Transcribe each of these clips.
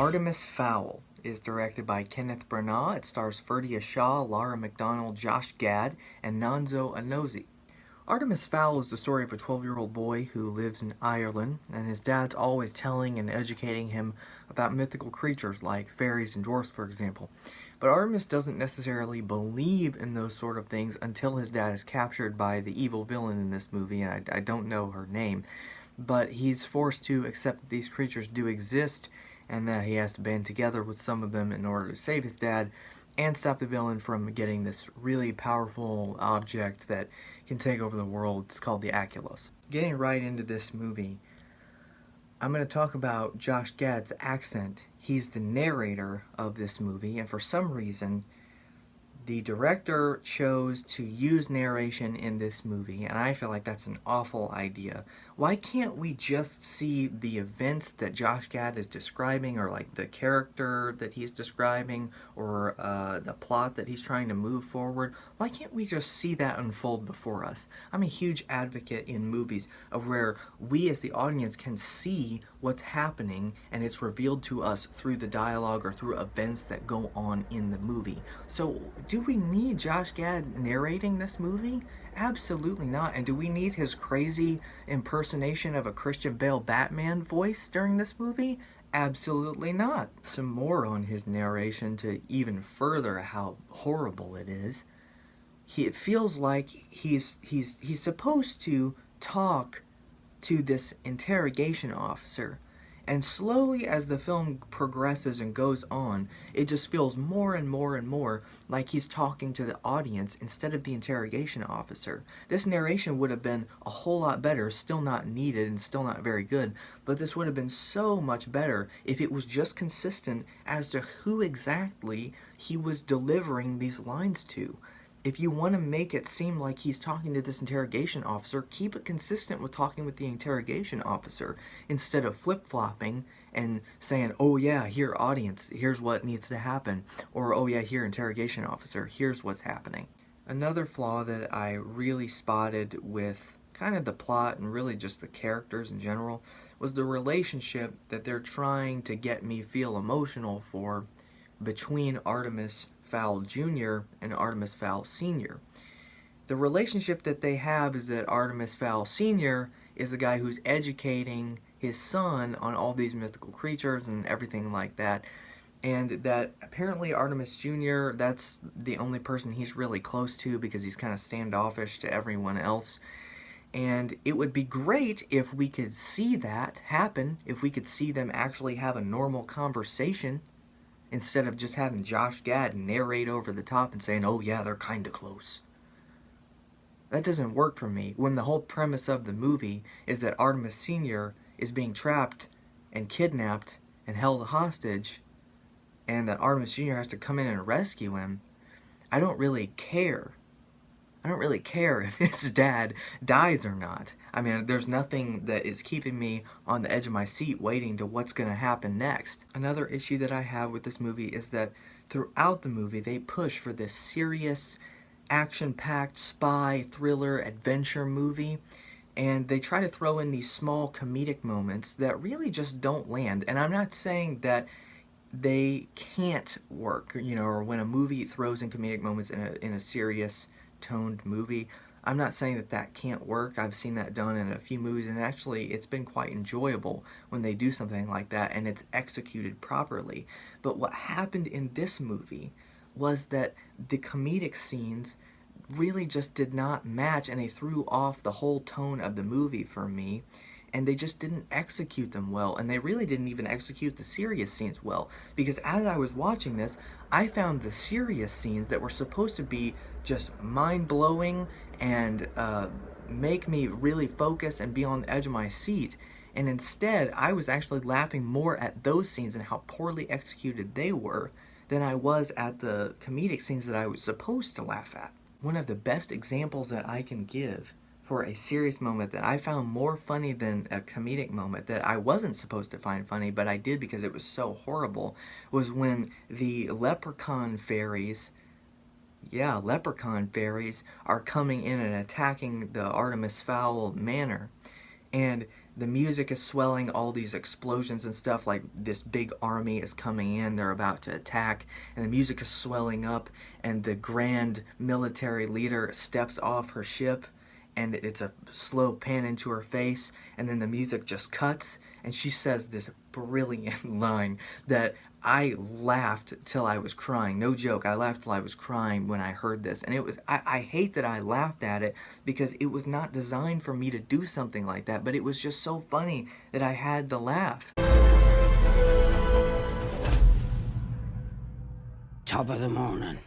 Artemis Fowl is directed by Kenneth Branagh. It stars Ferdia Shaw, Lara McDonald, Josh Gad, and Nonso Anozie. Artemis Fowl is the story of a 12-year-old boy who lives in Ireland, and his dad's always telling and educating him about mythical creatures like fairies and dwarfs, for example. But Artemis doesn't necessarily believe in those sort of things until his dad is captured by the evil villain in this movie, and I don't know her name. But he's forced to accept that these creatures do exist and that he has to band together with some of them in order to save his dad and stop the villain from getting this really powerful object that can take over the world. It's called the atrocious. Getting right into this movie, I'm going to talk about Josh Gad's accent. He's the narrator of this movie, and for some reason, the director chose to use narration in this movie, and I feel like that's an awful idea. Why can't we just see the events that Josh Gad is describing, or like the character that he's describing, or the plot that he's trying to move forward? Why can't we just see that unfold before us? I'm a huge advocate in movies of where we as the audience can see what's happening and it's revealed to us through the dialogue or through events that go on in the movie. So do we need Josh Gad narrating this movie? Absolutely not. And do we need his crazy impersonation of a Christian Bale Batman voice during this movie? Absolutely not. Some more on his narration to even further how horrible it is. It feels like he's supposed to talk to this interrogation officer, and slowly as the film progresses and goes on, it just feels more and more and more like he's talking to the audience instead of the interrogation officer. This narration would have been a whole lot better, still not needed and still not very good, but this would have been so much better if it was just consistent as to who exactly he was delivering these lines to. If you want to make it seem like he's talking to this interrogation officer, keep it consistent with talking with the interrogation officer instead of flip-flopping and saying, oh yeah, here audience, here's what needs to happen, or oh yeah, here interrogation officer, here's what's happening. Another flaw that I really spotted with kind of the plot and really just the characters in general was the relationship that they're trying to get me feel emotional for between Artemis Fowl Jr. and Artemis Fowl Sr. The relationship that they have is that Artemis Fowl Sr. is the guy who's educating his son on all these mythical creatures and everything like that, and that apparently Artemis Jr., that's the only person he's really close to because he's kind of standoffish to everyone else. And it would be great if we could see that happen, if we could see them actually have a normal conversation, instead of just having Josh Gad narrate over the top and saying, oh yeah, they're kind of close. That doesn't work for me when the whole premise of the movie is that Artemis Sr. is being trapped and kidnapped and held hostage, and that Artemis Jr. has to come in and rescue him. I don't really care. I don't really care if his dad dies or not. I mean, there's nothing that is keeping me on the edge of my seat waiting to what's going to happen next. Another issue that I have with this movie is that throughout the movie they push for this serious, action-packed spy, thriller, adventure movie, and they try to throw in these small comedic moments that really just don't land. And I'm not saying that they can't work, or when a movie throws in comedic moments in a serious toned movie. I'm not saying that that can't work. I've seen that done in a few movies, and actually it's been quite enjoyable when they do something like that and it's executed properly. But what happened in this movie was that the comedic scenes really just did not match, and they threw off the whole tone of the movie for me, and they just didn't execute them well, and they really didn't even execute the serious scenes well, because as I was watching this, I found the serious scenes that were supposed to be just mind-blowing and make me really focus and be on the edge of my seat, and instead I was actually laughing more at those scenes and how poorly executed they were than I was at the comedic scenes that I was supposed to laugh at. One of the best examples that I can give for a serious moment that I found more funny than a comedic moment that I wasn't supposed to find funny, but I did because it was so horrible, was when the leprechaun fairies are coming in and attacking the Artemis Fowl manor. And the music is swelling, all these explosions and stuff, like this big army is coming in, they're about to attack, and the music is swelling up, and the grand military leader steps off her ship, and it's a slow pan into her face, and then the music just cuts, and she says this brilliant line that I laughed till I was crying. No joke, I laughed till I was crying when I heard this. And it was, I hate that I laughed at it because it was not designed for me to do something like that, but it was just so funny that I had to laugh. Top of the morning.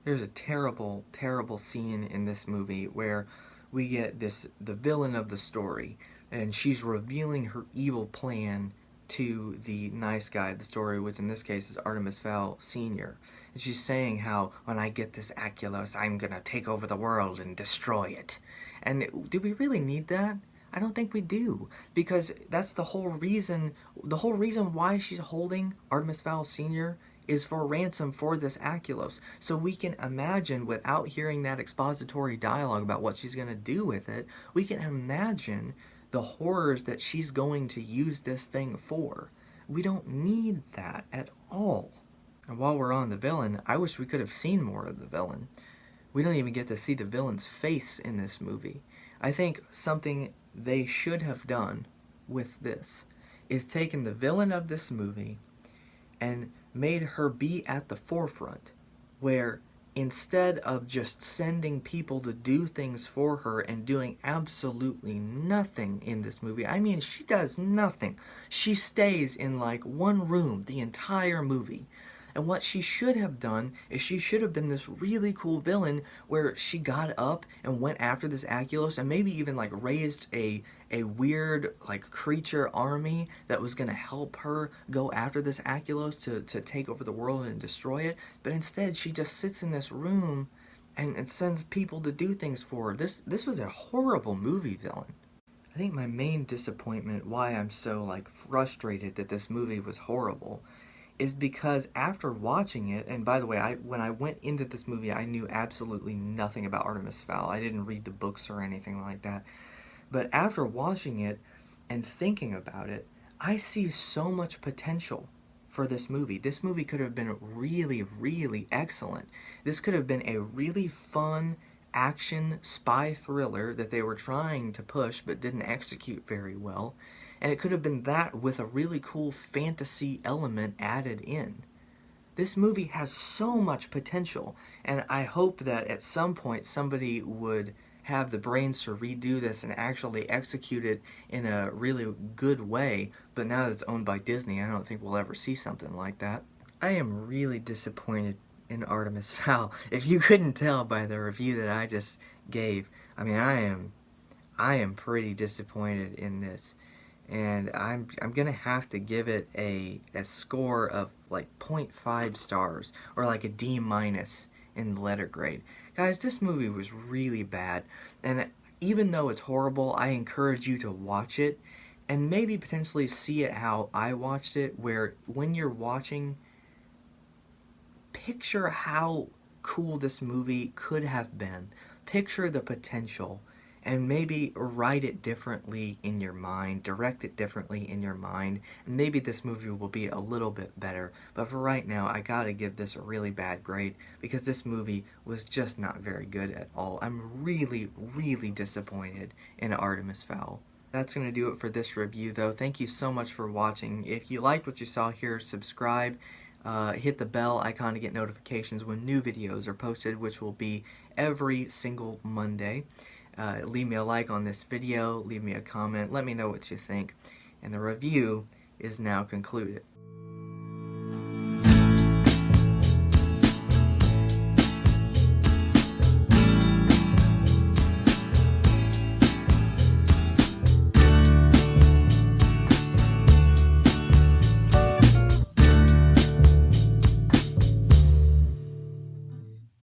There's a terrible, terrible scene in this movie where we get the villain of the story, and she's revealing her evil plan to the nice guy of the story, which in this case is Artemis Fowl Sr. And she's saying how, when I get this atrocious, I'm gonna take over the world and destroy it. And do we really need that? I don't think we do, because that's the whole reason why she's holding Artemis Fowl Sr. is for ransom for this atrocious. So we can imagine, without hearing that expository dialogue about what she's gonna do with it, we can imagine the horrors that she's going to use this thing for. We don't need that at all. And while we're on the villain, I wish we could have seen more of the villain. We don't even get to see the villain's face in this movie. I think something they should have done with this is taken the villain of this movie and made her be at the forefront, where instead of just sending people to do things for her and doing absolutely nothing in this movie, I mean, she does nothing. She stays in like one room the entire movie. And what she should have done is she should have been this really cool villain where she got up and went after this atrocious and maybe even like raised a weird like creature army that was going to help her go after this atrocious to take over the world and destroy it. But instead she just sits in this room and sends people to do things for her. This was a horrible movie villain. I think my main disappointment, why I'm so like frustrated that this movie was horrible, is because after watching it, and by the way, when I went into this movie, I knew absolutely nothing about Artemis Fowl. I didn't read the books or anything like that. But after watching it and thinking about it, I see so much potential for this movie. This movie could have been really, really excellent. This could have been a really fun action spy thriller that they were trying to push but didn't execute very well. And it could have been that with a really cool fantasy element added in. This movie has so much potential, and I hope that at some point somebody would have the brains to redo this and actually execute it in a really good way. But now that it's owned by Disney, I don't think we'll ever see something like that. I am really disappointed in Artemis Fowl. If you couldn't tell by the review that I just gave, I mean, I am pretty disappointed in this. And I'm gonna have to give it a score of like 0.5 stars, or like a D- in the letter grade. Guys, this movie was really bad, and even though it's horrible, I encourage you to watch it and maybe potentially see it how I watched it, where when you're watching, picture how cool this movie could have been. Picture the potential, and maybe write it differently in your mind, direct it differently in your mind, and maybe this movie will be a little bit better. But for right now, I gotta give this a really bad grade, because this movie was just not very good at all. I'm really, really disappointed in Artemis Fowl. That's going to do it for this review, though. Thank you so much for watching. If you liked what you saw here, subscribe. Hit the bell icon to get notifications when new videos are posted, which will be every single Monday. Leave me a like on this video, leave me a comment, let me know what you think. And the review is now concluded.